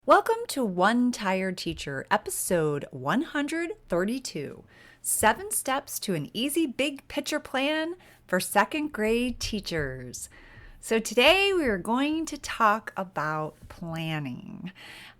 Welcome to One Tired Teacher, episode 132, 7 Steps to an Easy Big Picture Plan for Second Grade Teachers. So today we are going to talk about planning.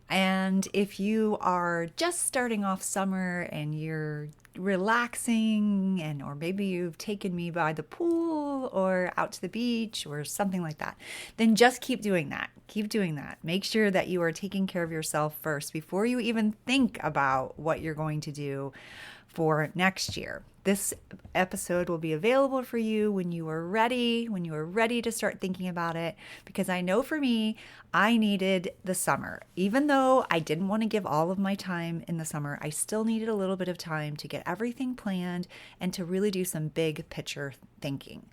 And if you are just starting off summer and you're relaxing or maybe you've taken me by the pool or out to the beach or something like that, then just keep doing that. Keep doing that. Make sure that you are taking care of yourself first before you even think about what you're going to do for next year. This episode will be available for you when you are ready to start thinking about it, because I know for me, I needed the summer. Even though I didn't want to give all of my time in the summer, I still needed a little bit of time to get everything planned and to really do some big picture thinking.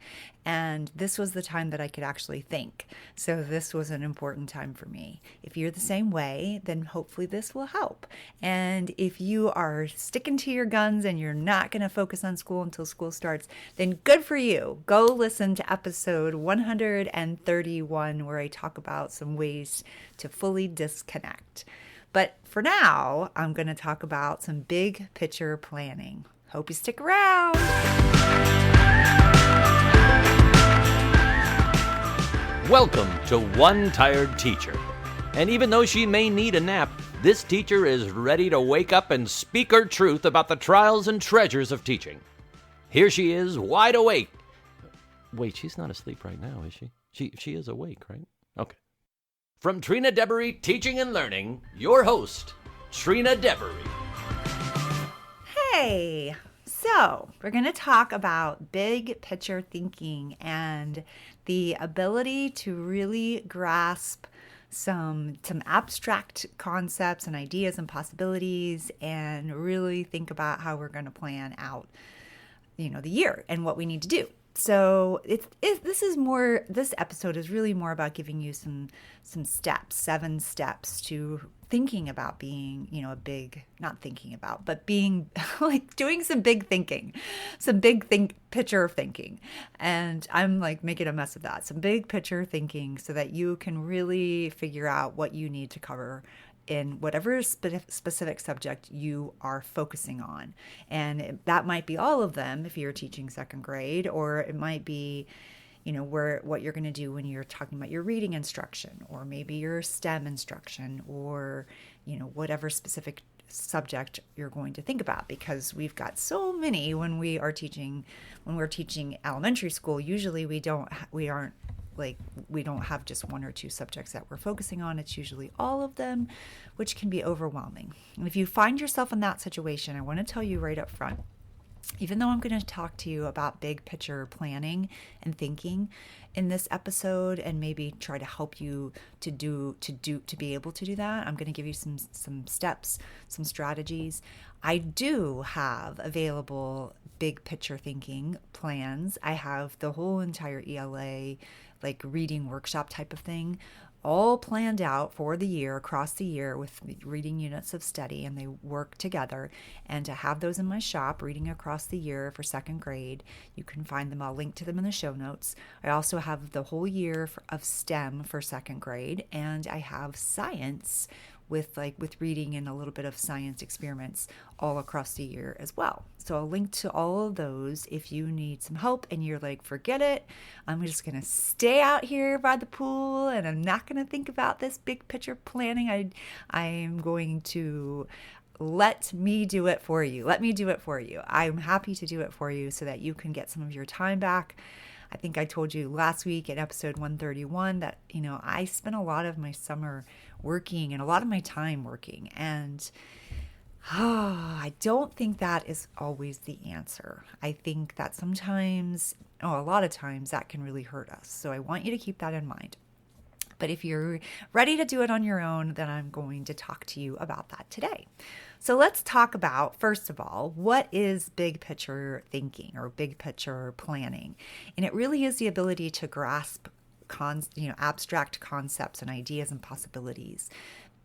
And this was the time that I could actually think. So this was an important time for me. If you're the same way, then hopefully this will help. And if you are sticking to your guns and you're not going to focus on school until school starts, then good for you. Go listen to episode 131 where I talk about some ways to fully disconnect. But for now, I'm going to talk about some big picture planning. Hope you stick around. Welcome to One Tired Teacher. And even though she may need a nap, this teacher is ready to wake up and speak her truth about the trials and treasures of teaching. Here she is, wide awake. Wait, she's not asleep right now, is she? She is awake, right? Okay. From Trina Debery Teaching and Learning, your host, Trina Debery. Hey, so we're going to talk about big picture thinking and the ability to really grasp some abstract concepts and ideas and possibilities and really think about how we're going to plan out, the year and what we need to do. So this episode is really more about giving you some steps, 7 steps to thinking about being, being like doing some big thinking, some big picture thinking. And I'm like making a mess of that, some big picture thinking so that you can really figure out what you need to cover in whatever specific subject you are focusing on. And that might be all of them if you're teaching second grade, or it might be, what you're going to do when you're talking about your reading instruction, or maybe your STEM instruction, or, whatever specific subject you're going to think about, because we've got so many when we're teaching elementary school. Usually we don't have just 1 or 2 subjects that we're focusing on. It's usually all of them, which can be overwhelming. And if you find yourself in that situation, I want to tell you right up front, even though I'm going to talk to you about big picture planning and thinking in this episode and maybe try to help you to be able to do that, I'm going to give you some steps, some strategies. I do have available big picture thinking plans. I have the whole entire ELA, like reading workshop type of thing, all planned out for the year, across the year, with reading units of study, and they work together. And to have those in my shop, reading across the year for second grade, you can find them. I'll link to them in the show notes. I also have the whole year of STEM for second grade, and I have science with reading and a little bit of science experiments all across the year as well. So I'll link to all of those if you need some help and you're like, forget it, I'm just going to stay out here by the pool and I'm not going to think about this big picture planning. I'm going to let me do it for you. I'm happy to do it for you so that you can get some of your time back. I think I told you last week in episode 131 that, I spent a lot of my summer working and a lot of my time working. And I don't think that is always the answer. I think that a lot of times that can really hurt us. So I want you to keep that in mind. But if you're ready to do it on your own, then I'm going to talk to you about that today. So let's talk about, first of all, what is big picture thinking or big picture planning? And it really is the ability to grasp abstract concepts and ideas and possibilities.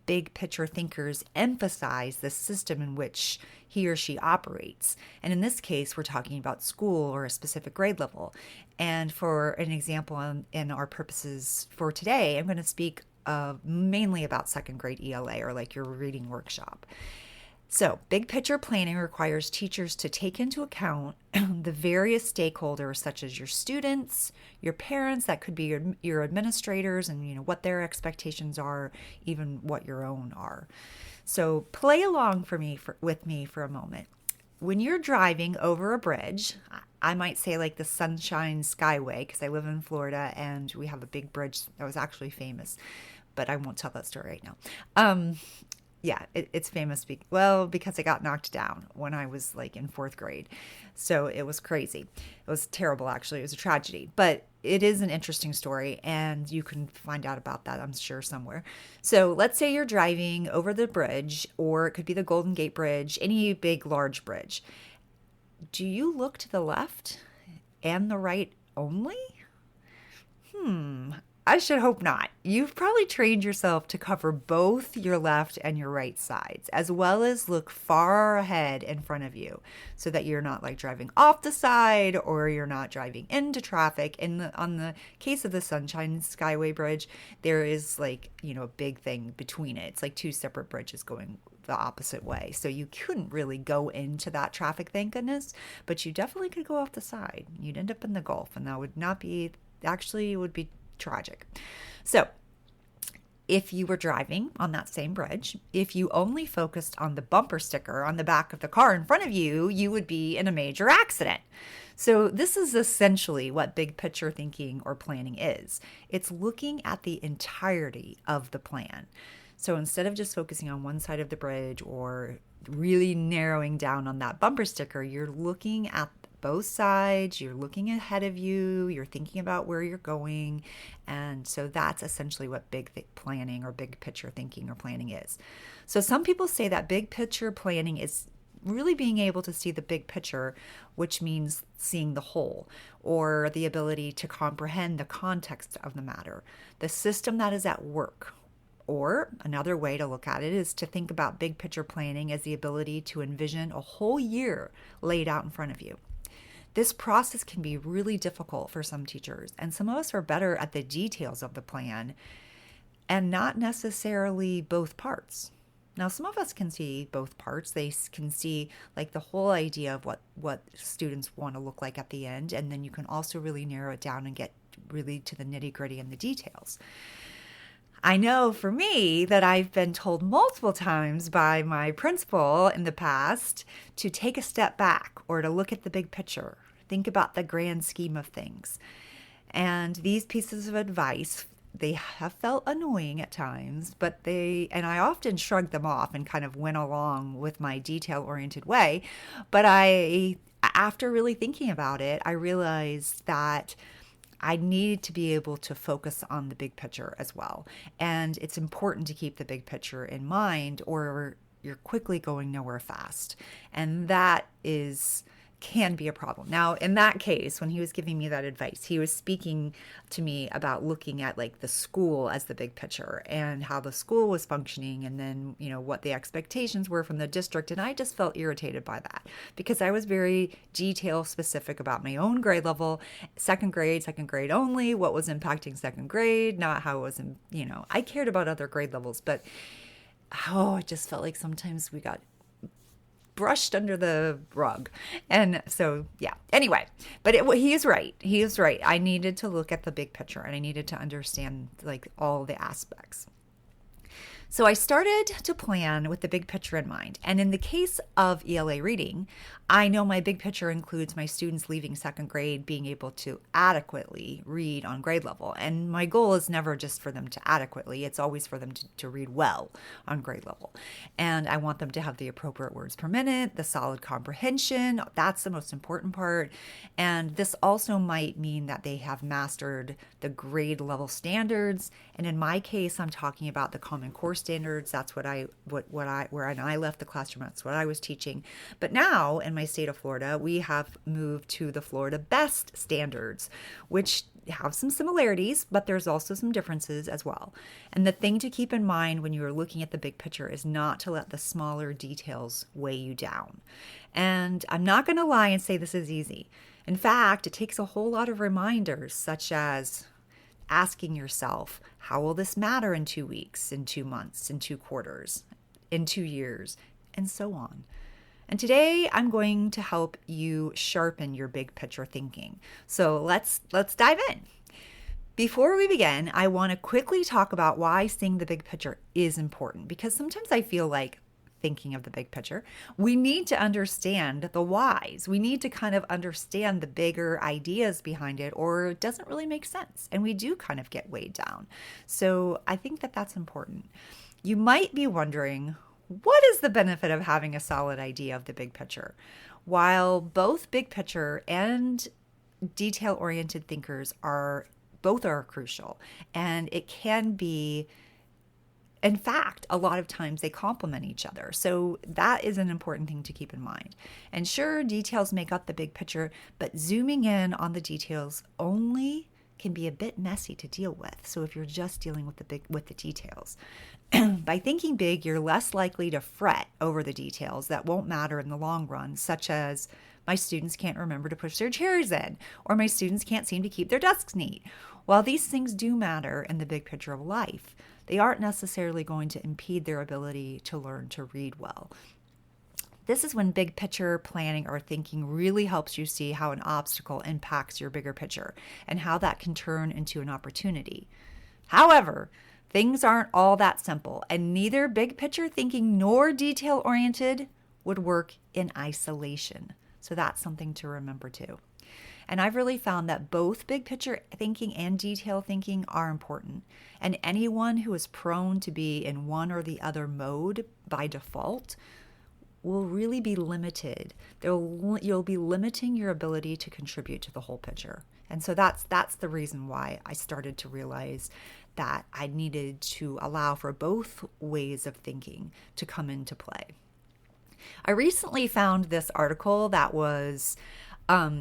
Big picture thinkers emphasize the system in which he or she operates. And in this case, we're talking about school or a specific grade level. And for an example in our purposes for today, I'm going to speak mainly about second grade ELA or like your reading workshop. So, big picture planning requires teachers to take into account the various stakeholders, such as your students, your parents, that could be your administrators, and what their expectations are, even what your own are. So, play along with me for a moment. When you're driving over a bridge, I might say like the Sunshine Skyway, because I live in Florida and we have a big bridge that was actually famous, but I won't tell that story right now. Yeah, it's famous because it got knocked down when I was like in fourth grade. So it was crazy. It was terrible, actually. It was a tragedy. But it is an interesting story, and you can find out about that, I'm sure, somewhere. So let's say you're driving over the bridge, or it could be the Golden Gate Bridge, any big, large bridge. Do you look to the left and the right only? I should hope not. You've probably trained yourself to cover both your left and your right sides, as well as look far ahead in front of you so that you're not like driving off the side or you're not driving into traffic. On the case of the Sunshine Skyway Bridge, there is like, a big thing between it. It's like two separate bridges going the opposite way. So you couldn't really go into that traffic, thank goodness, but you definitely could go off the side. You'd end up in the Gulf, and that would not be, actually, it would be tragic. So if you were driving on that same bridge, if you only focused on the bumper sticker on the back of the car in front of you, you would be in a major accident. So this is essentially what big picture thinking or planning is. It's looking at the entirety of the plan. So instead of just focusing on one side of the bridge or really narrowing down on that bumper sticker, you're looking at both sides, you're looking ahead of you, you're thinking about where you're going. And so that's essentially what planning or big picture thinking or planning is. So some people say that big picture planning is really being able to see the big picture, which means seeing the whole, or the ability to comprehend the context of the matter, the system that is at work. Or another way to look at it is to think about big picture planning as the ability to envision a whole year laid out in front of you. This process can be really difficult for some teachers, and some of us are better at the details of the plan and not necessarily both parts. Now, some of us can see both parts. They can see like the whole idea of what students want to look like at the end, and then you can also really narrow it down and get really to the nitty-gritty and the details. I know for me that I've been told multiple times by my principal in the past to take a step back or to look at the big picture, think about the grand scheme of things. And these pieces of advice, they have felt annoying at times, and I often shrugged them off and kind of went along with my detail-oriented way. But after really thinking about it, I realized that I needed to be able to focus on the big picture as well. And it's important to keep the big picture in mind, or you're quickly going nowhere fast. And that can be a problem. Now, in that case, when he was giving me that advice, he was speaking to me about looking at like the school as the big picture and how the school was functioning, and then, what the expectations were from the district. And I just felt irritated by that because I was very detail specific about my own grade level, second grade only, what was impacting second grade, not how it was I cared about other grade levels, but it just felt like sometimes we got brushed under the rug. And so, yeah, anyway, but he is right. He is right. I needed to look at the big picture, and I needed to understand like all the aspects. So I started to plan with the big picture in mind. And in the case of ELA reading, I know my big picture includes my students leaving second grade being able to adequately read on grade level. And my goal is never just for them to adequately, it's always for them to read well on grade level. And I want them to have the appropriate words per minute, the solid comprehension, that's the most important part. And this also might mean that they have mastered the grade level standards. And in my case, I'm talking about the Common Core standards. That's where I left the classroom, that's what I was teaching. But now in my state of Florida, we have moved to the Florida Best standards, which have some similarities, but there's also some differences as well. And the thing to keep in mind when you are looking at the big picture is not to let the smaller details weigh you down. And I'm not going to lie and say this is easy. In fact, it takes a whole lot of reminders, such as asking yourself, how will this matter in 2 weeks, in 2 months, in 2 quarters, in 2 years, and so on. And today I'm going to help you sharpen your big picture thinking. So let's dive in. Before we begin, I want to quickly talk about why seeing the big picture is important, because sometimes I feel like thinking of the big picture, we need to understand the whys. We need to kind of understand the bigger ideas behind it, or it doesn't really make sense. And we do kind of get weighed down. So I think that that's important. You might be wondering, what is the benefit of having a solid idea of the big picture? While both big picture and detail-oriented thinkers are crucial, and it can be, in fact, a lot of times they complement each other. So that is an important thing to keep in mind. And sure, details make up the big picture, but zooming in on the details only can be a bit messy to deal with. So if you're just dealing with the details, by thinking big, you're less likely to fret over the details that won't matter in the long run, such as my students can't remember to push their chairs in, or my students can't seem to keep their desks neat. While these things do matter in the big picture of life, they aren't necessarily going to impede their ability to learn to read well. This is when big picture planning or thinking really helps you see how an obstacle impacts your bigger picture and how that can turn into an opportunity. However, things aren't all that simple, and neither big picture thinking nor detail-oriented would work in isolation. So that's something to remember too. And I've really found that both big picture thinking and detail thinking are important. And anyone who is prone to be in one or the other mode by default will really be limited. You'll be limiting your ability to contribute to the whole picture. And so that's the reason why I started to realize that I needed to allow for both ways of thinking to come into play. I recently found this article that was,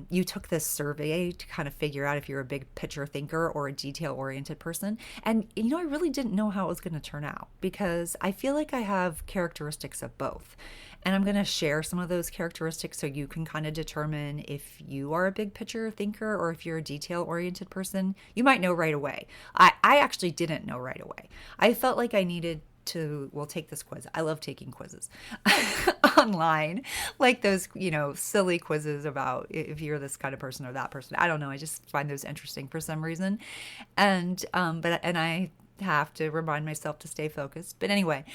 you took this survey to kind of figure out if you're a big picture thinker or a detail-oriented person. And, I really didn't know how it was going to turn out, because I feel like I have characteristics of both. And I'm going to share some of those characteristics so you can kind of determine if you are a big picture thinker or if you're a detail-oriented person. You might know right away. I actually didn't know right away. I felt like I needed to, take this quiz. I love taking quizzes online, like those, silly quizzes about if you're this kind of person or that person. I don't know. I just find those interesting for some reason. And I have to remind myself to stay focused. But anyway,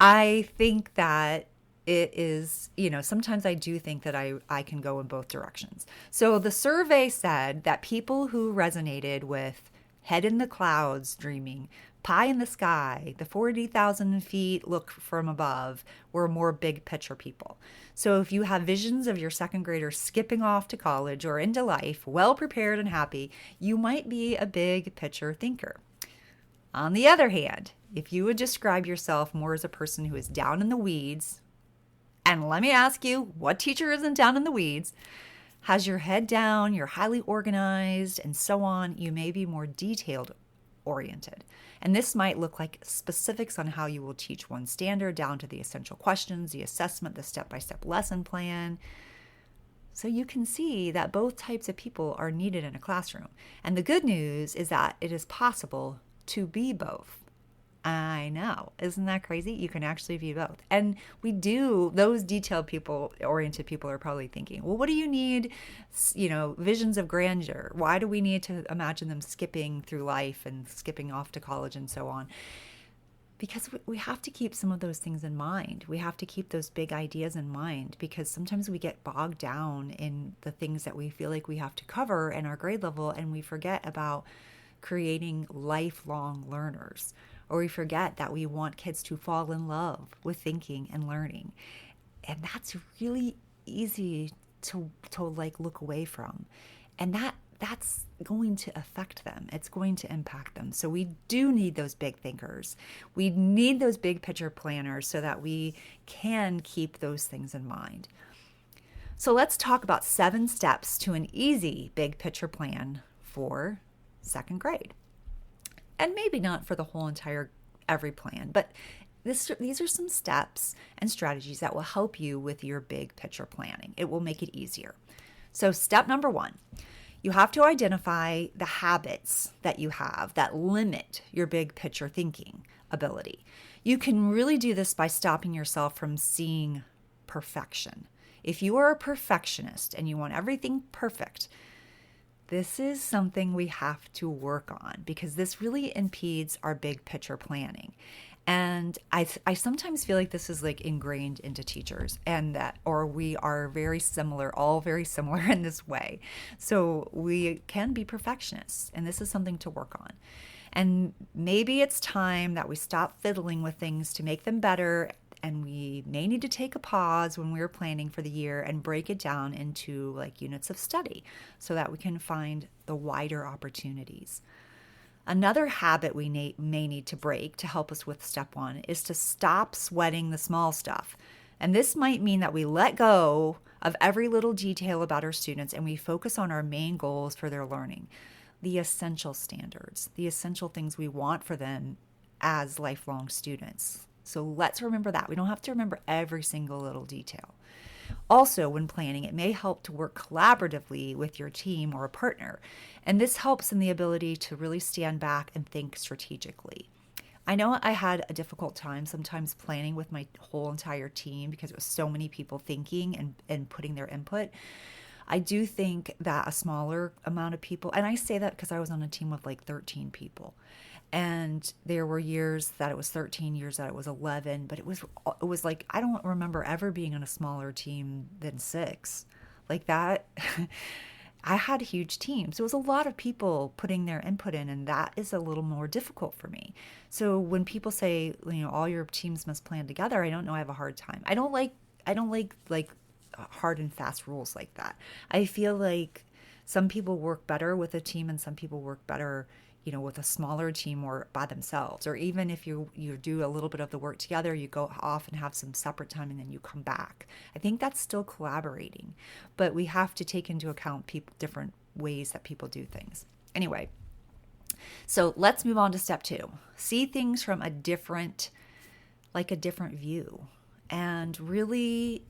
I think that it is, sometimes I do think that I can go in both directions. So the survey said that people who resonated with head in the clouds dreaming, pie in the sky, the 40,000 feet look from above, were more big picture people. So if you have visions of your second graders skipping off to college or into life, well prepared and happy, you might be a big picture thinker. On the other hand, if you would describe yourself more as a person who is down in the weeds, and let me ask you, what teacher isn't down in the weeds, has your head down, you're highly organized, and so on, you may be more detailed oriented. And this might look like specifics on how you will teach one standard down to the essential questions, the assessment, the step-by-step lesson plan. So you can see that both types of people are needed in a classroom. And the good news is that it is possible to be both. I know. Isn't that crazy? You can actually be both. And those detailed people, oriented people are probably thinking, well, what do you need? Visions of grandeur. Why do we need to imagine them skipping through life and skipping off to college and so on? Because we have to keep some of those things in mind. We have to keep those big ideas in mind, because sometimes we get bogged down in the things that we feel like we have to cover in our grade level, and we forget about creating lifelong learners. Or we forget that we want kids to fall in love with thinking and learning. And that's really easy to look away from. And that's going to affect them. It's going to impact them. So we do need those big thinkers. We need those big picture planners so that we can keep those things in mind. So let's talk about 7 steps to an easy big picture plan for second grade. And maybe not for the whole entire every plan, but these are some steps and strategies that will help you with your big picture planning. It will make it easier. So step number 1, You have to identify the habits that you have that limit your big picture thinking ability. You can really do this by stopping yourself from seeing perfection. If you are a perfectionist and you want everything perfect, this is something we have to work on because this really impedes our big picture planning. And I sometimes feel like this is like ingrained into teachers and that, or we are very similar, all very similar in this way. So we can be perfectionists, and this is something to work on. And maybe it's time that we stop fiddling with things to make them better. And we may need to take a pause when we're planning for the year and break it down into like units of study so that we can find the wider opportunities. Another habit we may need to break to help us with step 1 is to stop sweating the small stuff. And this might mean that we let go of every little detail about our students and we focus on our main goals for their learning, the essential standards, the essential things we want for them as lifelong students. So let's remember that. We don't have to remember every single little detail. Also, when planning, it may help to work collaboratively with your team or a partner. And this helps in the ability to really stand back and think strategically. I know I had a difficult time sometimes planning with my whole entire team because it was so many people thinking and putting their input. I do think that a smaller amount of people, and I say that because I was on a team with like 13 people. And there were years that it was 13, years that it was 11, but it was like, I don't remember ever being on a smaller team than 6. Like that, I had huge teams. It was a lot of people putting their input in, and that is a little more difficult for me. So when people say, all your teams must plan together, I don't know, I have a hard time. I don't like hard and fast rules like that. I feel like some people work better with a team and some people work better with a smaller team or by themselves. Or even if you do a little bit of the work together, you go off and have some separate time and then you come back. I think that's still collaborating, but we have to take into account different ways that people do things. Anyway, so let's move on to step 2. See things from a different view and really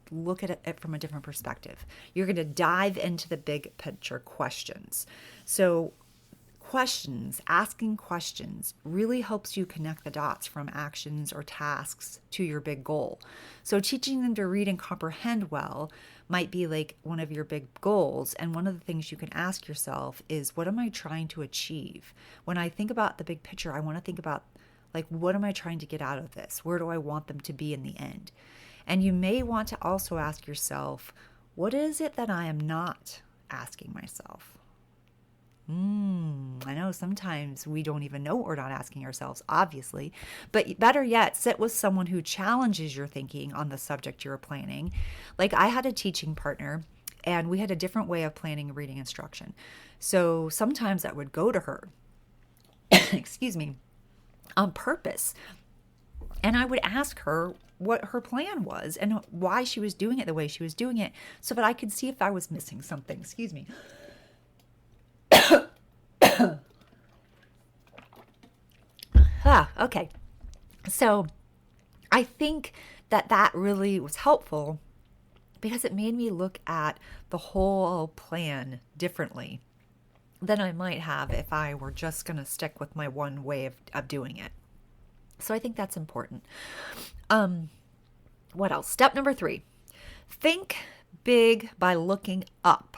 look at it from a different perspective. You're going to dive into the big picture questions. So asking questions really helps you connect the dots from actions or tasks to your big goal. So teaching them to read and comprehend well might be like one of your big goals. And one of the things you can ask yourself is, what am I trying to achieve? When I think about the big picture, I want to think about what am I trying to get out of this? Where do I want them to be in the end? And you may want to also ask yourself, what is it that I am not asking myself? I know sometimes we don't even know what we're not asking ourselves, obviously, but better yet, sit with someone who challenges your thinking on the subject you're planning. Like I had a teaching partner and we had a different way of planning reading instruction. So sometimes I would go to her, excuse me, on purpose. And I would ask her what her plan was and why she was doing it the way she was doing it so that I could see if I was missing something. Excuse me. Okay. So I think that really was helpful because it made me look at the whole plan differently than I might have if I were just going to stick with my one way of doing it. So I think that's important. What else? Step number 3, think big by looking up.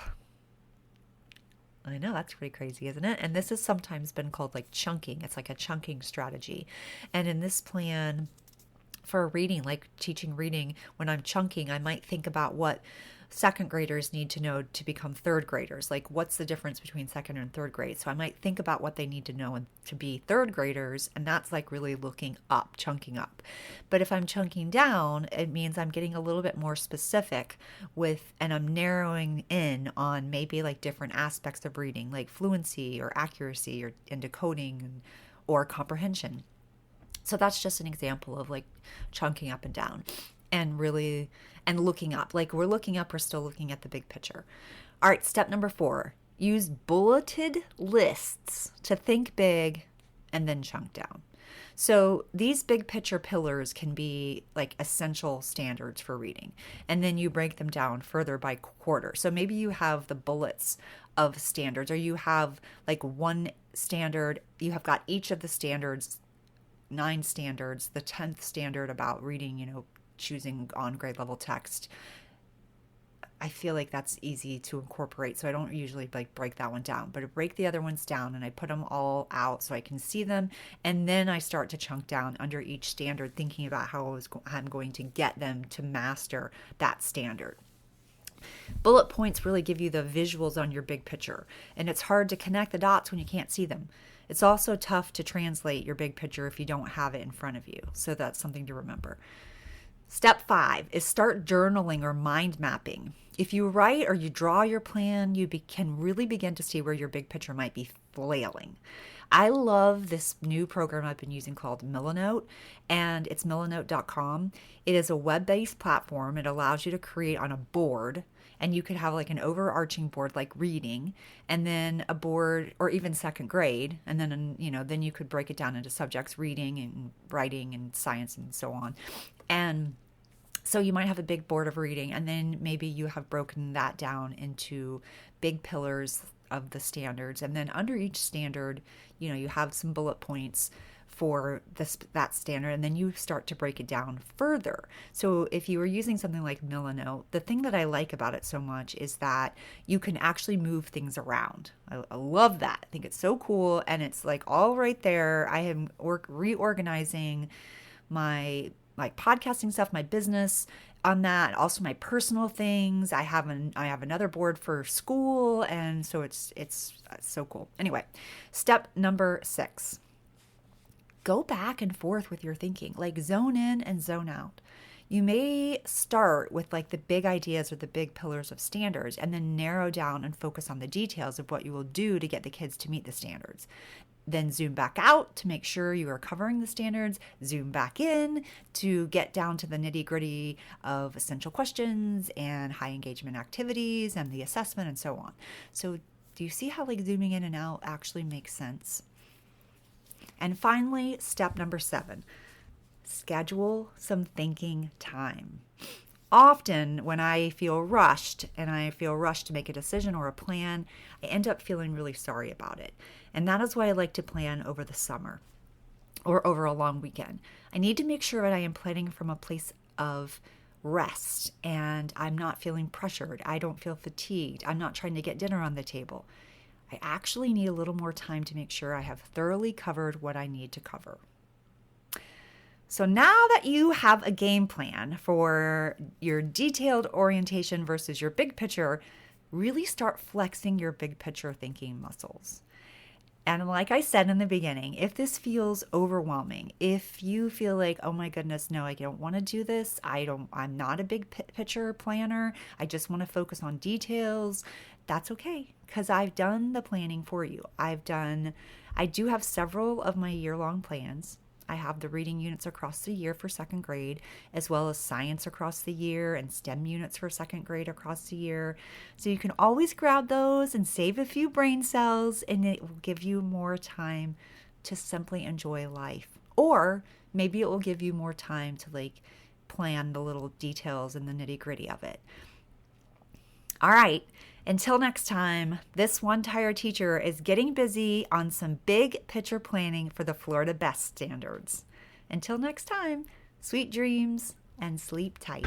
I know, that's pretty crazy, isn't it? And this has sometimes been called chunking. It's like a chunking strategy. And in this plan for reading, like teaching reading, when I'm chunking, I might think about what second graders need to know to become third graders. Like, what's the difference between second and third grade? So I might think about what they need to know to be third graders, and that's really looking up, chunking up. But if I'm chunking down, it means I'm getting a little bit more specific and I'm narrowing in on maybe different aspects of reading, like fluency or accuracy or in decoding or comprehension. So that's just an example of chunking up and down. And looking up. We're looking up, we're still looking at the big picture. All right, step number 4, use bulleted lists to think big and then chunk down. So these big picture pillars can be like essential standards for reading. And then you break them down further by quarter. So maybe you have the bullets of standards, or you have like one standard, you have got each of the standards, 9 standards, the 10th standard about reading, choosing on grade level text. I feel like that's easy to incorporate, so I don't usually like break that one down, but I break the other ones down and I put them all out so I can see them, and then I start to chunk down under each standard, thinking about how I'm going to get them to master that standard. Bullet points really give you the visuals on your big picture, and it's hard to connect the dots when you can't see them. It's also tough to translate your big picture if you don't have it in front of you, so that's something to remember. Step 5 is start journaling or mind mapping. If you write or you draw your plan, you can really begin to see where your big picture might be flailing. I love this new program I've been using called Milanote, and it's milanote.com. It is a web-based platform. It allows you to create on a board, and you could have like an overarching board like reading, and then a board, or even second grade, and then then you could break it down into subjects, reading and writing and science and so on. And so you might have a big board of reading, and then maybe you have broken that down into big pillars of the standards. And then under each standard, you have some bullet points for that standard, and then you start to break it down further. So if you were using something like Milanote, the thing that I like about it so much is that you can actually move things around. I love that. I think it's so cool, and it's like all right there. I am reorganizing my podcasting stuff, my business on that, also my personal things. I have another board for school, and so it's so cool. Anyway, step number 6. Go back and forth with your thinking, like zone in and zone out. You may start with like the big ideas or the big pillars of standards, and then narrow down and focus on the details of what you will do to get the kids to meet the standards. Then zoom back out to make sure you are covering the standards, zoom back in to get down to the nitty-gritty of essential questions and high engagement activities and the assessment and so on. So do you see how like zooming in and out actually makes sense? And finally, step number 7, schedule some thinking time. Often when I feel rushed to make a decision or a plan, I end up feeling really sorry about it. And that is why I like to plan over the summer or over a long weekend. I need to make sure that I am planning from a place of rest, and I'm not feeling pressured. I don't feel fatigued. I'm not trying to get dinner on the table. I actually need a little more time to make sure I have thoroughly covered what I need to cover. So now that you have a game plan for your detailed orientation versus your big picture, really start flexing your big picture thinking muscles. And like I said in the beginning, if this feels overwhelming, if you feel like, oh my goodness, no, I don't want to do this. I'm not a big picture planner. I just want to focus on details. That's okay, because I've done the planning for you. I do have several of my year-long plans. I have the reading units across the year for second grade, as well as science across the year and STEM units for second grade across the year. So you can always grab those and save a few brain cells, and it will give you more time to simply enjoy life. Or maybe it will give you more time to plan the little details and the nitty-gritty of it. All right. Until next time, this one tired teacher is getting busy on some big picture planning for the Florida Best standards. Until next time, sweet dreams and sleep tight.